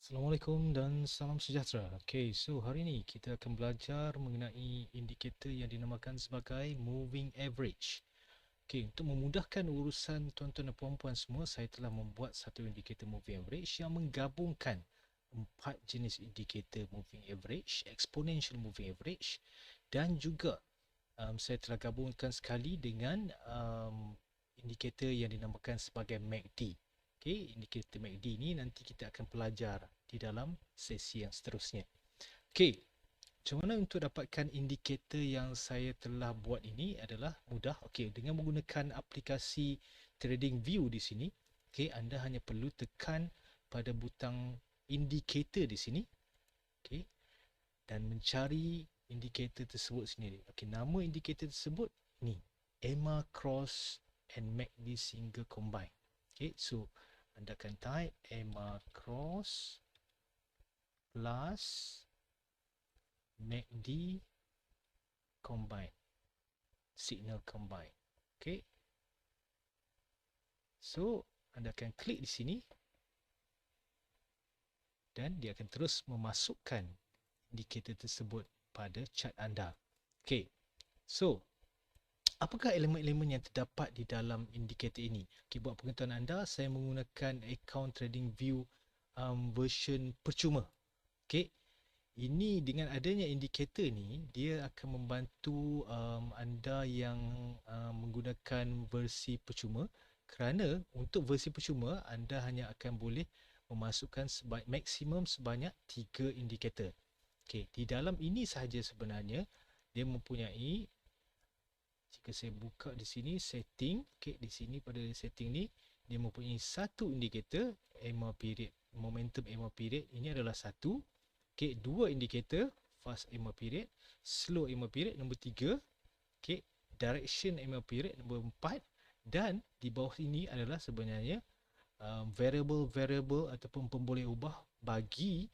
Assalamualaikum dan salam sejahtera. Okay, so hari ini kita akan belajar mengenai indikator yang dinamakan sebagai moving average. Okay, untuk memudahkan urusan tuan-tuan dan puan-puan semua, saya telah membuat satu indikator moving average yang menggabungkan empat jenis indikator moving average, exponential moving average, dan juga saya telah gabungkan sekali dengan indikator yang dinamakan sebagai MACD. Okay, indikator MACD ni nanti kita akan pelajar di dalam sesi yang seterusnya. Okay, macam mana untuk dapatkan indikator yang saya telah buat ini adalah mudah. Okay, dengan menggunakan aplikasi TradingView di sini, okay, anda hanya perlu tekan pada butang indikator di sini, okay, dan mencari indikator tersebut sendiri. Okay, nama indikator tersebut ni, EMA Cross and MACD Single Combine. Okay, so anda akan type EMA Cross plus MACD Combine, Signal Combine. Okay, so anda akan klik di sini dan dia akan terus memasukkan indikator tersebut pada chart anda. Okay, so apakah elemen-elemen yang terdapat di dalam indikator ini? Okay, buat pengetahuan anda, saya menggunakan account TradingView version percuma. Okay, ini dengan adanya indikator ni, dia akan membantu anda yang menggunakan versi percuma, kerana untuk versi percuma anda hanya akan boleh memasukkan maksimum sebanyak 3 indikator. Okay, di dalam ini sahaja sebenarnya dia mempunyai, jika saya buka di sini setting, okay, di sini pada setting ni dia mempunyai satu indikator EMA period, momentum EMA period ini adalah satu. Okay, dua indikator fast EMA period, slow EMA period nombor 3, okay, direction EMA period nombor 4, dan di bawah ini adalah sebenarnya variable ataupun pemboleh ubah bagi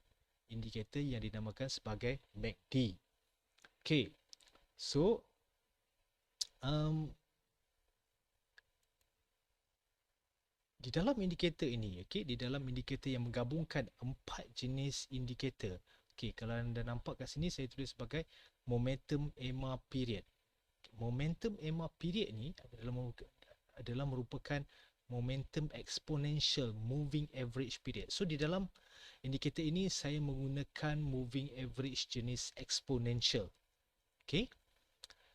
indikator yang dinamakan sebagai MACD. Okay, so di dalam indikator ini, okay, di dalam indikator yang menggabungkan empat jenis indikator. Okay, kalau anda nampak kat sini saya tulis sebagai momentum EMA period. Momentum EMA period ni adalah merupakan momentum exponential moving average period. So di dalam indikator ini saya menggunakan moving average jenis exponential. Okay,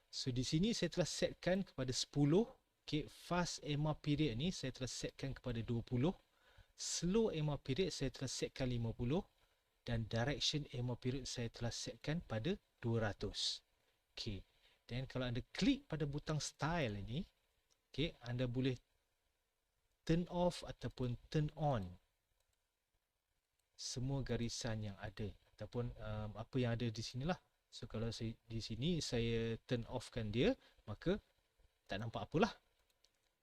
so di sini saya telah setkan kepada 10. Okay, fast EMA period ni saya telah setkan kepada 20, slow EMA period saya telah setkan 50, dan direction EMA period saya telah setkan pada 200. Okay, dan kalau anda klik pada butang style ini, okay, anda boleh turn off ataupun turn on semua garisan yang ada ataupun apa yang ada di sinilah. So kalau saya, di sini saya turn off kan dia, maka tak nampak apalah.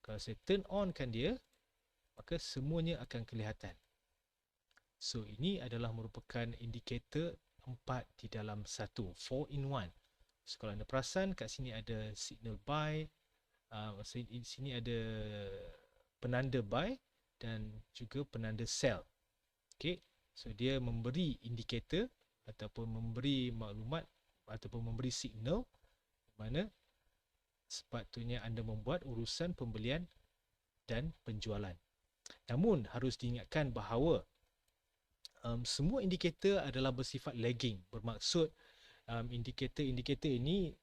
Kalau saya turn on kan dia, maka semuanya akan kelihatan. So ini adalah merupakan indikator 4 di dalam satu, 4 in 1. So kalau anda perasan kat sini ada signal buy, di sini ada penanda buy dan juga penanda sell. Okay, so dia memberi indikator ataupun memberi maklumat ataupun memberi signal mana sepatutnya anda membuat urusan pembelian dan penjualan. Namun harus diingatkan bahawa semua indikator adalah bersifat lagging. Bermaksud indikator-indikator ini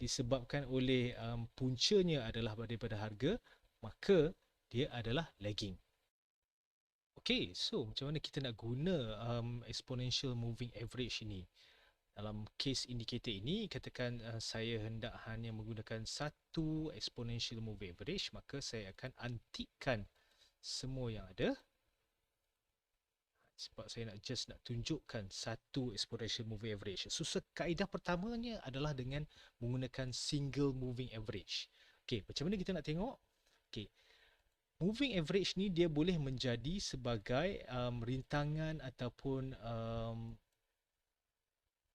disebabkan oleh puncanya adalah daripada harga, maka dia adalah lagging. Okay, so macam mana kita nak guna exponential moving average ini? Dalam case indikator ini, katakan saya hendak hanya menggunakan satu exponential moving average, maka saya akan antikkan semua yang ada. Sebab saya nak tunjukkan satu exponential moving average. So kaedah pertamanya adalah dengan menggunakan single moving average. Okay, macam mana kita nak tengok? Okay, moving average ni dia boleh menjadi sebagai rintangan ataupun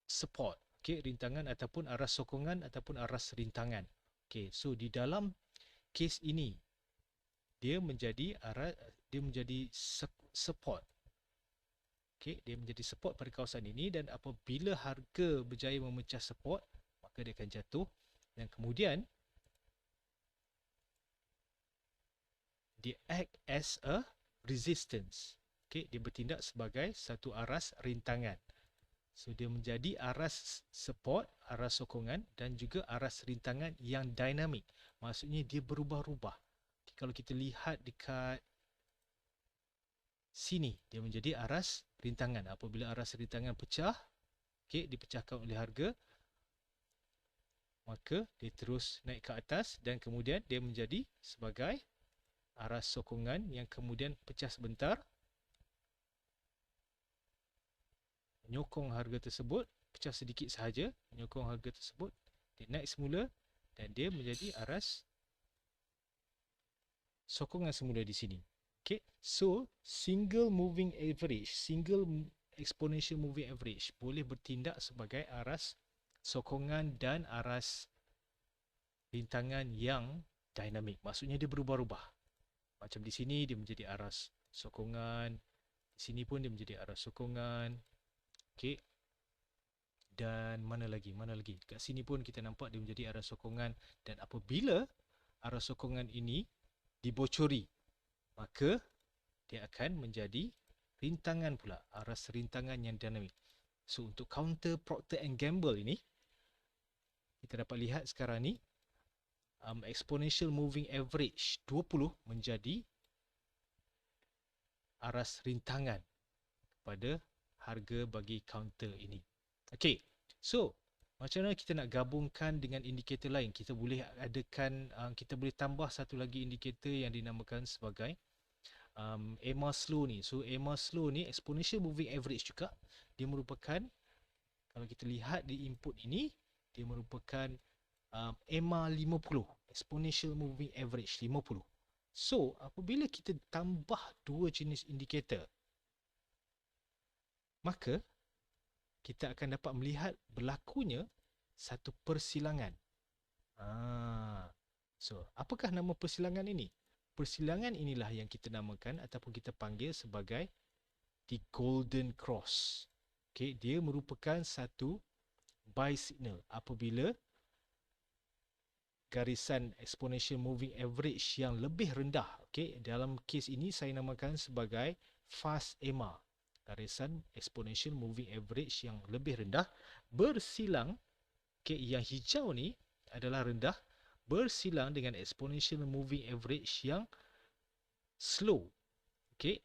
support. Okay, rintangan ataupun aras sokongan ataupun aras rintangan. Okay, so di dalam case ini dia menjadi support. Okey, dia menjadi support pada kawasan ini, dan apabila harga berjaya memecah support, maka dia akan jatuh, dan kemudian dia act as a resistance. Okey, dia bertindak sebagai satu aras rintangan. So dia menjadi aras support, aras sokongan, dan juga aras rintangan yang dinamik. Maksudnya dia berubah-ubah. Okay, kalau kita lihat dekat sini, dia menjadi aras rintangan. Apabila aras rintangan pecah, okay, dipecahkan oleh harga, maka dia terus naik ke atas, dan kemudian dia menjadi sebagai aras sokongan yang kemudian pecah sebentar, menyokong harga tersebut, pecah sedikit sahaja, menyokong harga tersebut, dia naik semula, dan dia menjadi aras sokongan semula di sini. Okay, so single moving average, single exponential moving average boleh bertindak sebagai aras sokongan dan aras rintangan yang dinamik. Maksudnya dia berubah-ubah. Macam di sini dia menjadi aras sokongan, di sini pun dia menjadi aras sokongan. Okay, dan mana lagi? Kat sini pun kita nampak dia menjadi aras sokongan, dan apabila aras sokongan ini dibocori, maka dia akan menjadi rintangan pula, aras rintangan yang dinamik. So untuk counter Procter and Gamble ini, kita dapat lihat sekarang ni exponential moving average 20 menjadi aras rintangan pada harga bagi counter ini. Okey, so macam mana kita nak gabungkan dengan indikator lain? Kita boleh adakan, kita boleh tambah satu lagi indikator yang dinamakan sebagai EMA slow ni. So EMA slow ni exponential moving average juga. Dia merupakan, kalau kita lihat di input ini, dia merupakan EMA 50, exponential moving average 50. So apabila kita tambah dua jenis indikator, maka kita akan dapat melihat berlakunya satu persilangan. So, apakah nama persilangan ini? Persilangan inilah yang kita namakan ataupun kita panggil sebagai the golden cross. Okay, dia merupakan satu buy signal apabila garisan exponential moving average yang lebih rendah, okay, dalam kes ini saya namakan sebagai fast EMA, garisan exponential moving average yang lebih rendah bersilang, okay, yang hijau ni adalah rendah, bersilang dengan exponential moving average yang slow. Okay,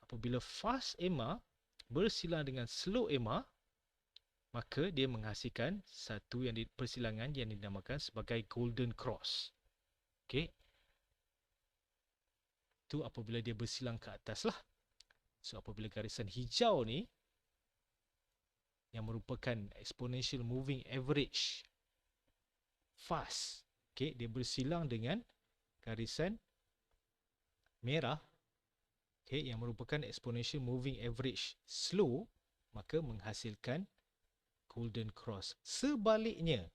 apabila fast EMA bersilang dengan slow EMA, maka dia menghasilkan satu yang persilangan yang dinamakan sebagai golden cross. Okay, itu apabila dia bersilang ke atas lah. So apabila garisan hijau ni yang merupakan exponential moving average fast, okay, dia bersilang dengan garisan merah, okay, yang merupakan exponential moving average slow, maka menghasilkan golden cross. Sebaliknya,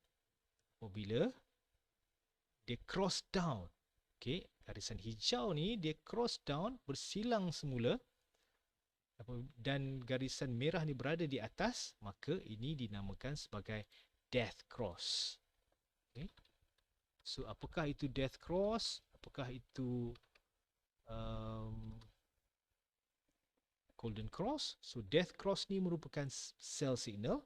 apabila dia cross down, okay, garisan hijau ni dia cross down, bersilang semula, dan garisan merah ni berada di atas, maka ini dinamakan sebagai death cross. Okay. So apakah itu death cross? Apakah itu golden cross? So death cross ni merupakan sell signal,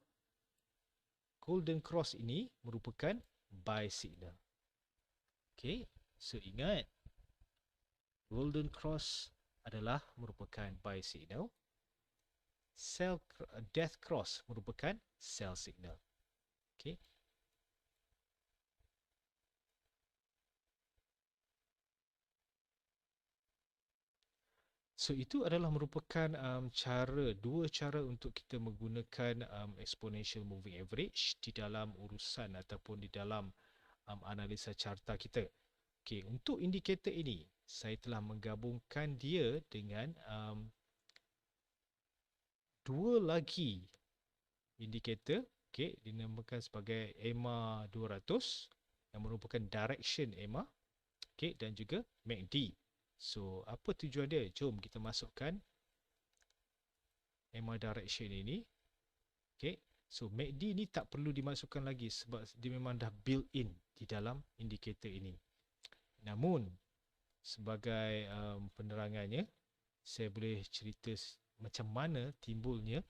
golden cross ini merupakan buy signal. Okay, so ingat, golden cross adalah merupakan buy signal, death cross merupakan sell signal. Okay. So itu adalah merupakan dua cara untuk kita menggunakan exponential moving average di dalam urusan ataupun di dalam analisa carta kita. Okay, untuk indikator ini saya telah menggabungkan dia dengan dua lagi indikator, okay, dinamakan sebagai EMA 200 yang merupakan direction EMA, okay, dan juga MACD. So apa tujuan dia? Jom kita masukkan EMA direction ini. Okay, so MACD ni tak perlu dimasukkan lagi sebab dia memang dah built in di dalam indikator ini. Namun sebagai penerangannya, saya boleh cerita macam mana timbulnya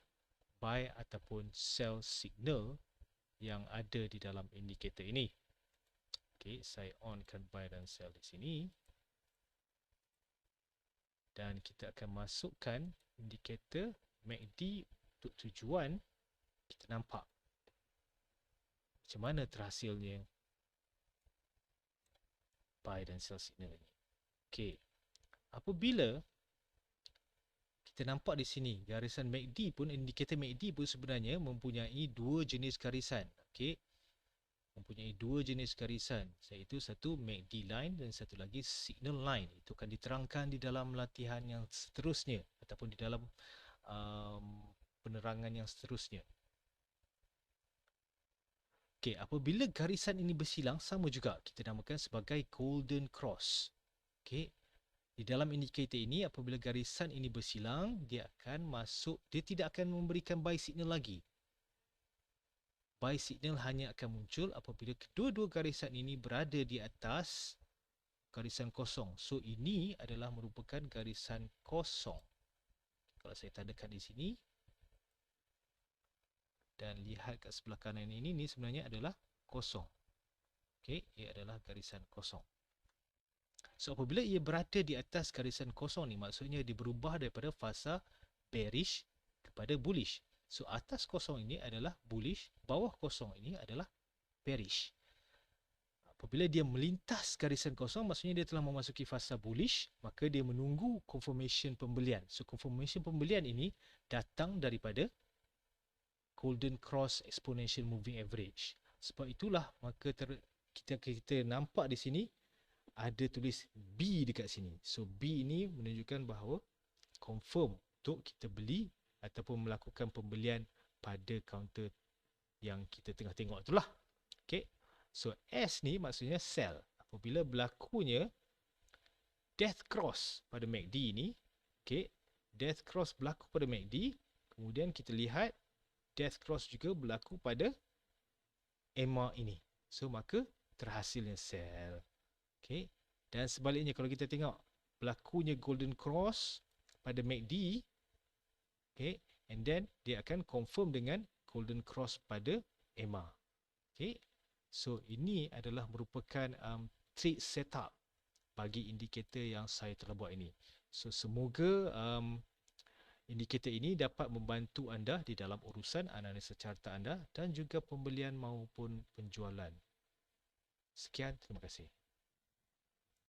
buy ataupun sell signal yang ada di dalam indikator ini. Okay, saya onkan buy dan sell di sini. Dan kita akan masukkan indikator MACD untuk tujuan kita nampak macam mana terhasilnya buy dan sell signal ini. Okay, apabila kita nampak di sini garisan MACD pun, indikator MACD pun sebenarnya mempunyai dua jenis garisan. Okay, mempunyai dua jenis garisan, iaitu satu MACD line dan satu lagi signal line. Itu akan diterangkan di dalam latihan yang seterusnya ataupun di dalam penerangan yang seterusnya. Okey, apabila garisan ini bersilang, sama juga kita namakan sebagai golden cross. Okey, di dalam indikator ini apabila garisan ini bersilang, dia akan masuk, dia tidak akan memberikan buy signal lagi. Buy signal hanya akan muncul apabila kedua-dua garisan ini berada di atas garisan kosong. So ini adalah merupakan garisan kosong. Kalau saya tandakan di sini dan lihat kat sebelah kanan ini sebenarnya adalah kosong. Okey, ia adalah garisan kosong. So apabila ia berada di atas garisan kosong ni, maksudnya dia berubah daripada fasa bearish kepada bullish. So atas kosong ini adalah bullish, bawah kosong ini adalah bearish. Apabila dia melintas garisan kosong, maksudnya dia telah memasuki fasa bullish, maka dia menunggu confirmation pembelian. So confirmation pembelian ini datang daripada golden cross exponential moving average. Sebab itulah maka kita nampak di sini ada tulis B dekat sini. So B ini menunjukkan bahawa confirm untuk kita beli ataupun melakukan pembelian pada counter yang kita tengah tengok itulah. Okay, so S ni maksudnya sell. Apabila berlakunya death cross pada MACD ini, okay, death cross berlaku pada MACD, kemudian kita lihat death cross juga berlaku pada EMA ini. So maka terhasilnya sell. Okay, dan sebaliknya kalau kita tengok berlakunya golden cross pada MACD, okay, and then dia akan confirm dengan golden cross pada EMA. Okay, so ini adalah merupakan trade setup bagi indikator yang saya telah buat ini. So semoga indikator ini dapat membantu anda di dalam urusan analisa carta anda dan juga pembelian maupun penjualan. Sekian, terima kasih.